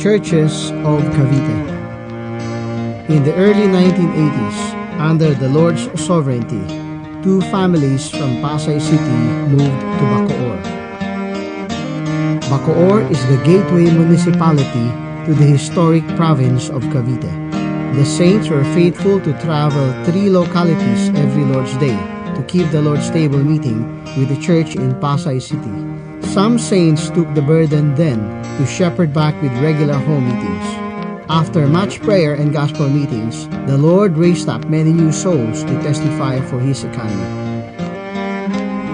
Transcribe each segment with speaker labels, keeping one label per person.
Speaker 1: churches of Cavite. In the early 1980s, under the Lord's sovereignty, two families from Pasay City moved to Bacoor. Bacoor is the gateway municipality to the historic province of Cavite. The saints were faithful to travel 3 localities every Lord's Day to keep the Lord's table meeting with the church in Pasay City. Some saints took the burden then to shepherd back with regular home meetings. After much prayer and gospel meetings, the Lord raised up many new souls to testify for His economy.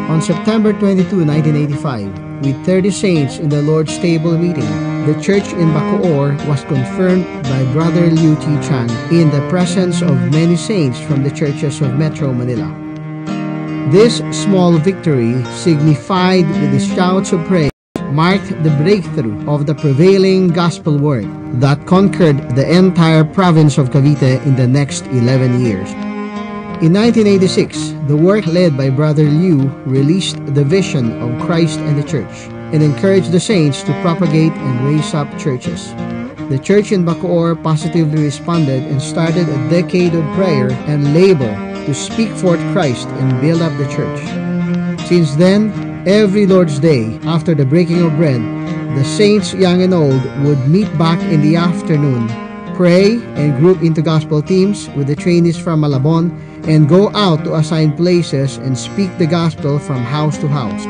Speaker 1: On September 22, 1985, with 30 saints in the Lord's table meeting, the church in Bacoor was confirmed by Brother Liu Chi Chan in the presence of many saints from the churches of Metro Manila. This small victory, signified with the shouts of praise, marked the breakthrough of the prevailing gospel work that conquered the entire province of Cavite in the next 11 years. In 1986, the work led by Brother Liu released the vision of Christ and the church and encouraged the saints to propagate and raise up churches. The church in Bacoor positively responded and started a decade of prayer and labor to speak forth Christ and build up the church. Since then, every Lord's Day after the breaking of bread, the saints young and old would meet back in the afternoon, pray and group into gospel teams with the trainees from Malabon, and go out to assigned places and speak the gospel from house to house.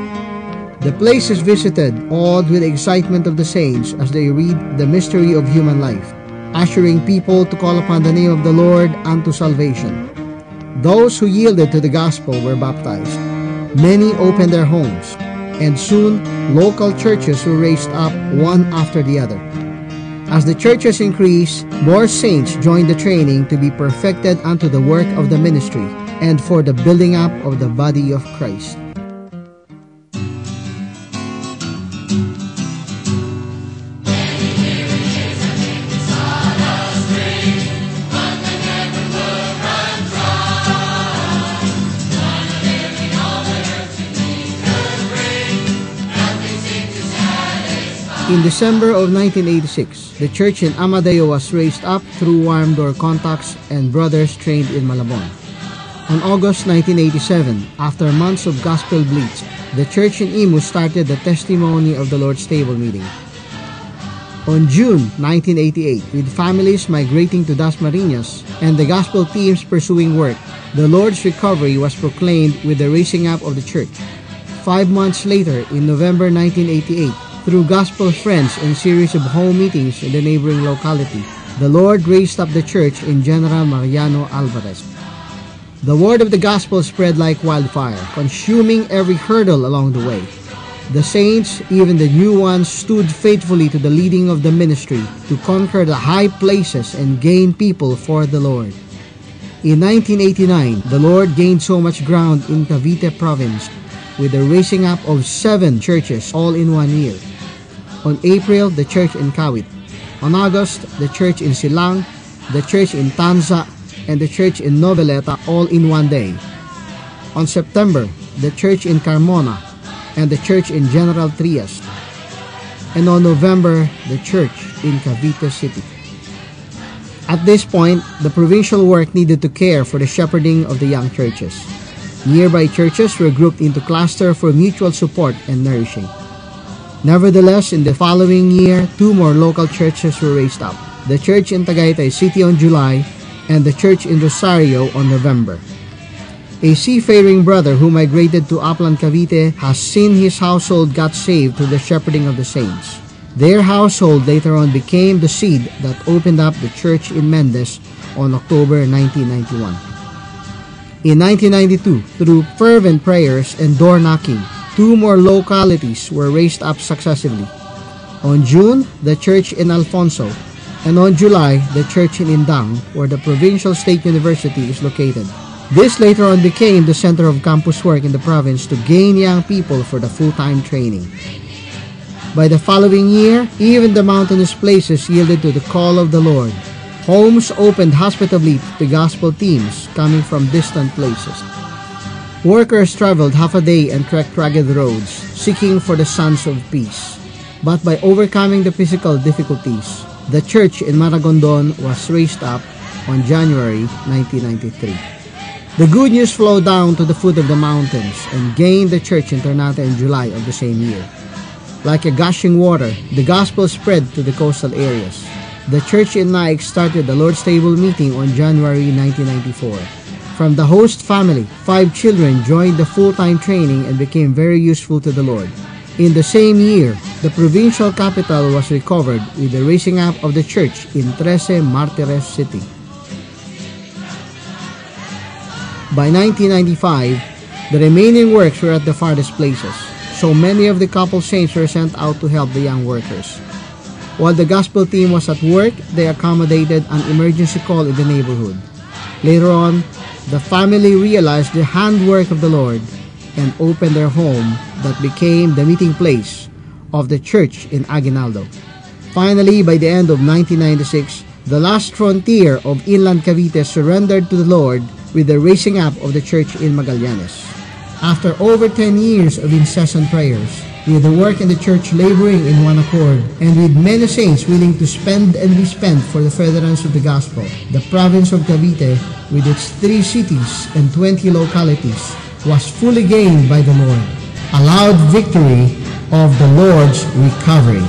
Speaker 1: The places visited awed with the excitement of the saints as they read the mystery of human life, ushering people to call upon the name of the Lord unto salvation. Those who yielded to the gospel were baptized. Many opened their homes, and soon local churches were raised up one after the other. As the churches increased, more saints joined the training to be perfected unto the work of the ministry and for the building up of the body of Christ. In December of 1986, the church in Amadeo was raised up through warm door contacts and brothers trained in Malabon. On August 1987, after months of gospel blitz, the church in Imus started the testimony of the Lord's table meeting. On June 1988, with families migrating to Dasmariñas and the gospel teams pursuing work, the Lord's recovery was proclaimed with the raising up of the church. 5 months later, in November 1988, through gospel friends and series of home meetings in the neighboring locality, the Lord raised up the church in General Mariano Alvarez. The word of the gospel spread like wildfire, consuming every hurdle along the way. The saints, even the new ones, stood faithfully to the leading of the ministry to conquer the high places and gain people for the Lord. In 1989, the Lord gained so much ground in Cavite province with the raising up of 7 churches all in 1 year. On April, the church in Cavite. On August, the church in Silang, the church in Tanza, and the church in Noveleta all in 1 day. On September, the church in Carmona and the church in General Trias. And on November, the church in Cavite City. At this point, the provincial work needed to care for the shepherding of the young churches. Nearby churches were grouped into clusters for mutual support and nourishing. Nevertheless, in the following year, 2 more local churches were raised up. The church in Tagaytay City on July and the church in Rosario on November. A seafaring brother who migrated to Upland Cavite has seen his household got saved through the shepherding of the saints. Their household later on became the seed that opened up the church in Mendez on October 1991. In 1992, through fervent prayers and door knocking, 2 more localities were raised up successively. On June, the church in Alfonso, and on July, the church in Indang, where the Provincial State University is located. This later on became the center of campus work in the province to gain young people for the full-time training. By the following year, even the mountainous places yielded to the call of the Lord. Homes opened hospitably to the gospel teams coming from distant places. Workers traveled half a day and trekked rugged roads, seeking for the sons of peace. But by overcoming the physical difficulties, The church in Maragondon was raised up on January 1993. The good news flowed down to the foot of the mountains and gained the church in Ternate in July of the same year. Like a gushing water, the gospel spread to the coastal areas. The church in Naik started the Lord's Table meeting on January 1994. From the host family, 5 children joined the full-time training and became very useful to the Lord. In the same year, the provincial capital was recovered with the raising up of the church in Trece Martires City. By 1995, the remaining works were at the farthest places, so many of the couple saints were sent out to help the young workers. While the gospel team was at work, they accommodated an emergency call in the neighborhood. Later on, the family realized the handwork of the Lord and opened their home that became the meeting place of the church in Aguinaldo. Finally, by the end of 1996, the last frontier of inland Cavite surrendered to the Lord with the raising up of the church in Magallanes. After over 10 years of incessant prayers, with the work in the church laboring in one accord, and with many saints willing to spend and be spent for the furtherance of the gospel, the province of Cavite, with its 3 cities and 20 localities, was fully gained by the Lord. A loud victory of the Lord's recovery.